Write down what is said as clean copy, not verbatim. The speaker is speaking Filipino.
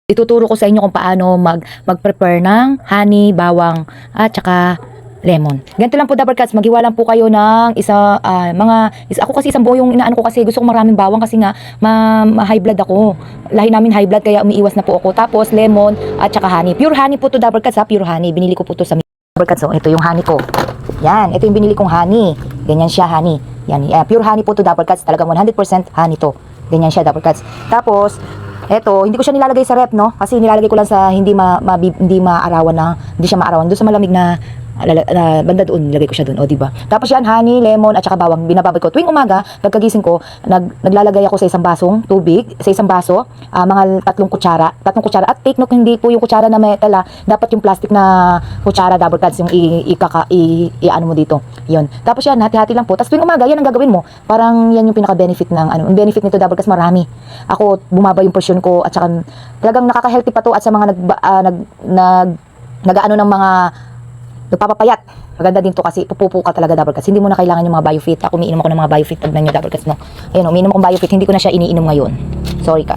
Ituturo ko sa inyo kung paano mag-prepare ng honey, bawang at saka lemon. Ganito lang po, Dabber Cats, maghiwa lang po kayo ng ako kasi isang buo yung inaano ko kasi gusto ko maraming bawang kasi nga high blood ako. Lahi namin high blood kaya umiiwas na po ako. Tapos lemon at saka honey. Pure honey po to, Dabber Cats, ha, pure honey. Binili ko po to sa Dabber Cats. So, ito yung honey ko. Yan, ito yung binili kong honey. Ganyan siya, honey. Yan, pure honey po to, Dabber Cats. Talagang 100% honey to. Ganyan siya, Dabber Cats. Tapos eto, hindi ko siya nilalagay sa rep, no? Kasi nilalagay ko lang sa hindi maarawan na, hindi siya maarawan. Doon sa malamig na banda doon, nilagay ko siya doon, o diba? Tapos yan, honey, lemon, at saka bawang, binababad ko. Tuwing umaga, pagkagising ko, naglalagay ako sa isang basong tubig, sa isang baso, mga 3 kutsara. At take note, hindi po yung kutsara na metal, dapat yung plastic na kutsara, Dabber Cats, yung ano mo dito. Yun. Tapos yan, hati-hati lang po. Tapos tuwing umaga, yan ang gagawin mo. Parang yan yung pinaka-benefit ng, yung benefit nito, Dabber Cats, marami. Ako, bumaba yung portion ko, at saka talagang nakaka-healthy pa to, at sa mga nag-ano ng mga nagpapapayat. Maganda din to kasi pupupo ka talaga, Dabber Cats. Hindi mo na kailangan yung mga biofit. Ako umiinom ako ng mga biofit. Tignan nyo, Dabber Cats, no? Ayun, umiinom akong biofit. Hindi ko na siya iniinom ngayon. Sorry ka.